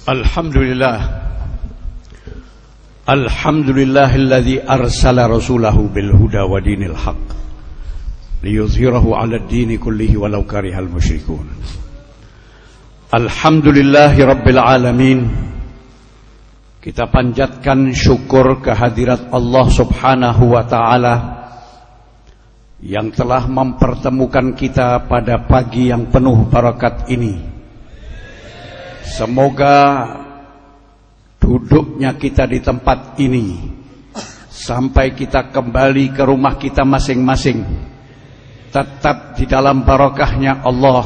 Alhamdulillah. Alhamdulillahilladzi arsala rasulahu bil huda wa dinil haq liyuzhirahu 'alad dini kullihi walau karihal musyrikun. Alhamdulillahi rabbil alamin. Kita panjatkan syukur kehadirat Allah Subhanahu wa taala yang telah mempertemukan kita pada pagi yang penuh barakat ini. Semoga duduknya kita di tempat ini sampai kita kembali ke rumah kita masing-masing tetap di dalam barakahnya Allah,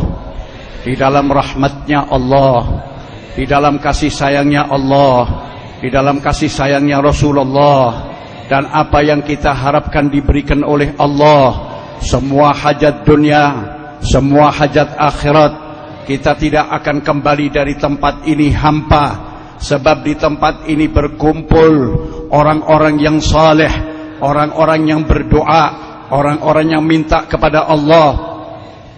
di dalam rahmatnya Allah, di dalam kasih sayangnya Allah, di dalam kasih sayangnya Rasulullah, dan apa yang kita harapkan diberikan oleh Allah. Semua hajat dunia, semua hajat akhirat, kita tidak akan kembali dari tempat ini hampa, sebab di tempat ini berkumpul orang-orang yang saleh, orang-orang yang berdoa, orang-orang yang minta kepada Allah,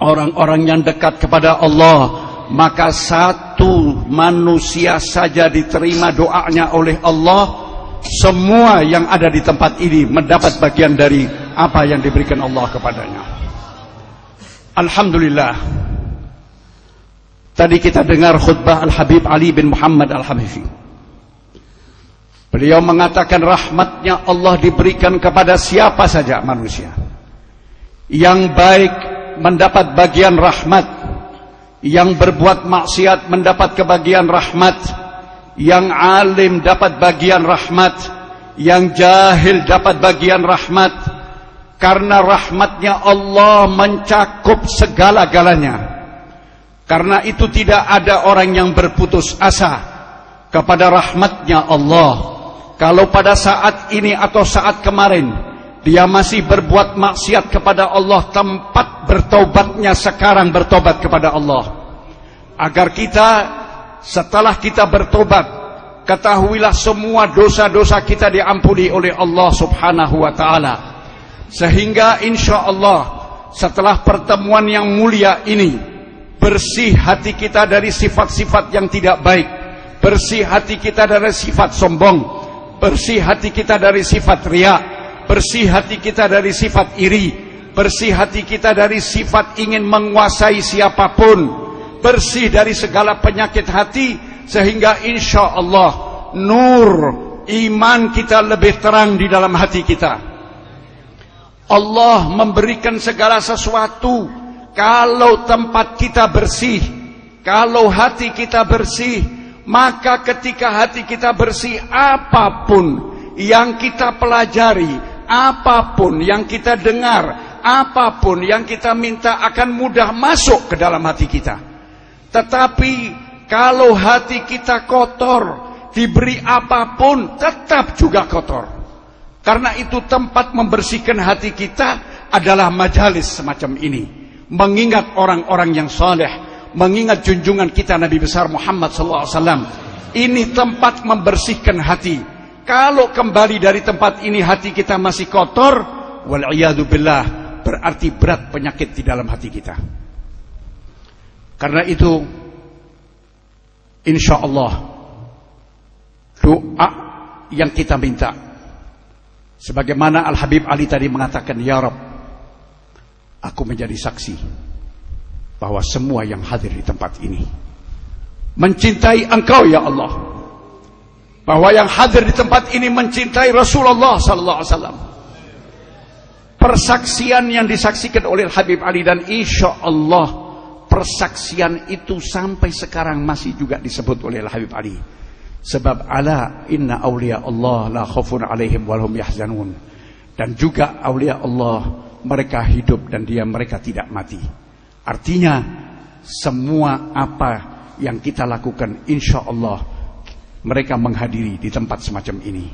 orang-orang yang dekat kepada Allah. Maka satu manusia saja diterima doanya oleh Allah, semua yang ada di tempat ini mendapat bagian dari apa yang diberikan Allah kepadanya. Alhamdulillah. Tadi kita dengar khutbah Al-Habib Ali bin Muhammad Al-Habifi. Beliau mengatakan rahmatnya Allah diberikan kepada siapa saja manusia. Yang baik mendapat bagian rahmat, yang berbuat maksiat mendapat kebagian rahmat, yang alim dapat bagian rahmat, yang jahil dapat bagian rahmat. Karena rahmatnya Allah mencakup segala-galanya. Karena itu tidak ada orang yang berputus asa kepada rahmatnya Allah. Kalau pada saat ini atau saat kemarin dia masih berbuat maksiat kepada Allah, tempat bertobatnya sekarang bertobat kepada Allah. Agar kita setelah kita bertobat, ketahuilah semua dosa-dosa kita diampuni oleh Allah Subhanahu wa ta'ala. Sehingga insya Allah setelah pertemuan yang mulia ini, bersih hati kita dari sifat-sifat yang tidak baik, bersih hati kita dari sifat sombong, bersih hati kita dari sifat riya, bersih hati kita dari sifat iri, bersih hati kita dari sifat ingin menguasai siapapun, bersih dari segala penyakit hati, sehingga insya Allah nur iman kita lebih terang di dalam hati kita. Allah memberikan segala sesuatu kalau tempat kita bersih, kalau hati kita bersih. Maka ketika hati kita bersih, apapun yang kita pelajari, apapun yang kita dengar, apapun yang kita minta akan mudah masuk ke dalam hati kita. Tetapi kalau hati kita kotor, diberi apapun tetap juga kotor. Karena itu tempat membersihkan hati kita adalah majalis semacam ini, mengingat orang-orang yang saleh, mengingat junjungan kita Nabi besar Muhammad SAW. Ini tempat membersihkan hati. Kalau kembali dari tempat ini hati kita masih kotor, wal'iyadu billah, berarti berat penyakit di dalam hati kita. Karena itu insya Allah doa yang kita minta, sebagaimana Al-Habib Ali tadi mengatakan, ya Rabb, aku menjadi saksi bahwa semua yang hadir di tempat ini mencintai Engkau ya Allah, bahwa yang hadir di tempat ini mencintai Rasulullah sallallahu alaihi wasallam. Persaksian yang disaksikan oleh Habib Ali, dan insya Allah persaksian itu sampai sekarang masih juga disebut oleh Habib Ali. Sebab ala inna awliya Allah la khaufun alaihim walhum yahzanun. Dan juga awliya Allah mereka hidup dan mereka tidak mati. Artinya semua apa yang kita lakukan insya Allah mereka menghadiri di tempat semacam ini.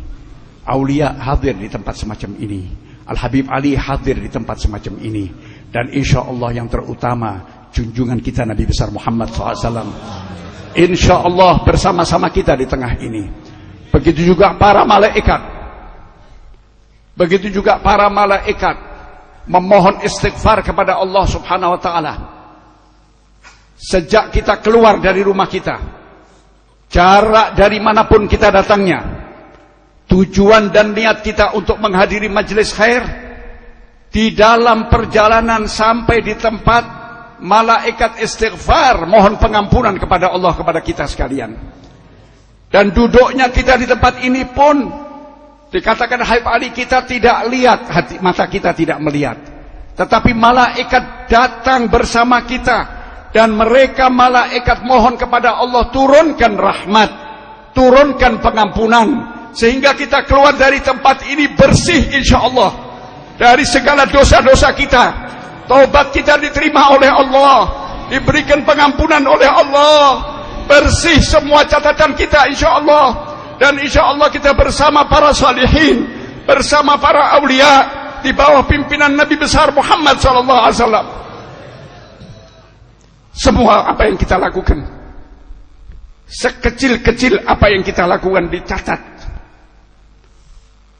Aulia hadir di tempat semacam ini, Al-Habib Ali hadir di tempat semacam ini. Dan insya Allah yang terutama junjungan kita Nabi besar Muhammad SAW, insya Allah bersama-sama kita di tengah ini. Begitu juga para malaikat, begitu juga para malaikat memohon istighfar kepada Allah Subhanahu wa ta'ala. Sejak kita keluar dari rumah kita, jarak dari manapun kita datangnya, tujuan dan niat kita untuk menghadiri majelis khair, di dalam perjalanan sampai di tempat, malaikat istighfar mohon pengampunan kepada Allah kepada kita sekalian. Dan duduknya kita di tempat ini pun dikatakan Habib Ali, kita tidak lihat, mata kita tidak melihat, tetapi malaikat datang bersama kita, dan mereka malaikat mohon kepada Allah, turunkan rahmat, turunkan pengampunan, sehingga kita keluar dari tempat ini bersih insyaallah dari segala dosa-dosa kita. Taubat kita diterima oleh Allah, diberikan pengampunan oleh Allah, bersih semua catatan kita insyaallah, dan insyaallah kita bersama para salihin, bersama para aulia, di bawah pimpinan Nabi besar Muhammad sallallahu alaihi wasallam. Semua apa yang kita lakukan, sekecil-kecil apa yang kita lakukan, dicatat.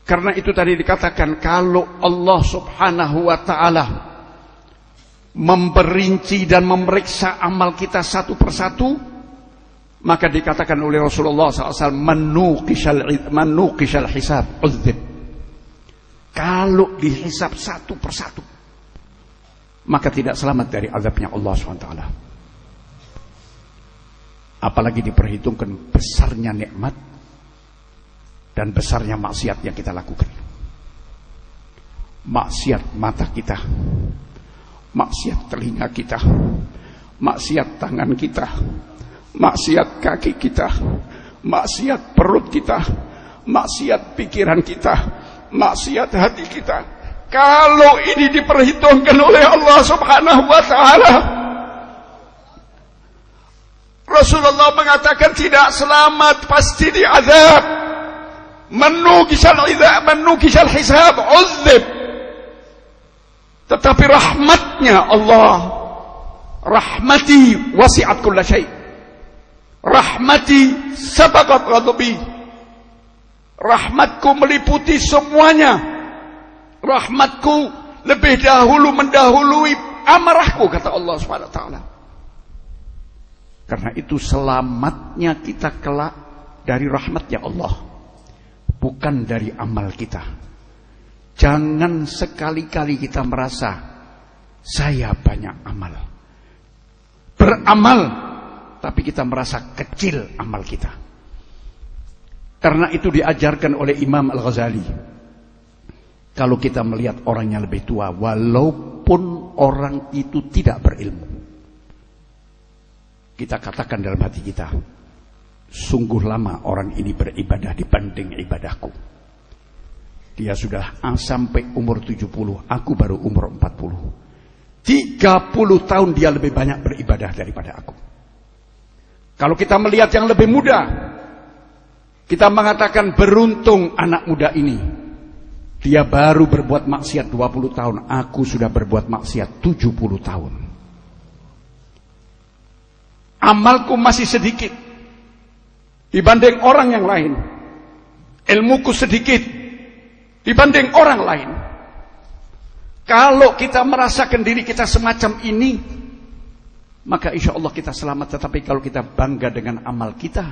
Karena itu tadi dikatakan, kalau Allah subhanahu wa ta'ala memperinci dan memeriksa amal kita satu persatu, maka dikatakan oleh Rasulullah SAW, manukishal hisab uzib. Kalau dihisab satu persatu, maka tidak selamat dari azabnya Allah SWT. Apalagi diperhitungkan besarnya nikmat dan besarnya maksiat yang kita lakukan. Maksiat mata kita, maksiat telinga kita, maksiat tangan kita, maksiat kaki kita, maksiat perut kita, maksiat pikiran kita, maksiat hati kita. Kalau ini diperhitungkan oleh Allah subhanahu wa ta'ala, Rasulullah mengatakan tidak selamat, pasti diazab. Menukishal hisab uzib. Tetapi rahmatnya Allah, rahmati wasi'at kulla syai', rahmati sabaqat ghadabi, rahmatku meliputi semuanya, rahmatku lebih dahulu mendahului amarahku, kata Allah Subhanahu wa taala. Karena itu selamatnya kita kelak dari rahmatnya Allah, bukan dari amal kita. Jangan sekali-kali kita merasa saya banyak amal, beramal, tapi kita merasa kecil amal kita. Karena itu diajarkan oleh Imam Al-Ghazali, kalau kita melihat orang yang lebih tua, walaupun orang itu tidak berilmu, kita katakan dalam hati kita, sungguh lama orang ini beribadah dibanding ibadahku. Dia sudah sampai umur 70, aku baru umur 40. 30 tahun dia lebih banyak beribadah daripada aku. Kalau kita melihat yang lebih muda, kita mengatakan beruntung anak muda ini. Dia baru berbuat maksiat 20 tahun, aku sudah berbuat maksiat 70 tahun. Amalku masih sedikit dibanding orang yang lain, ilmuku sedikit dibanding orang lain. Kalau kita merasakan diri kita semacam ini, maka insya Allah kita selamat. Tetapi kalau kita bangga dengan amal kita,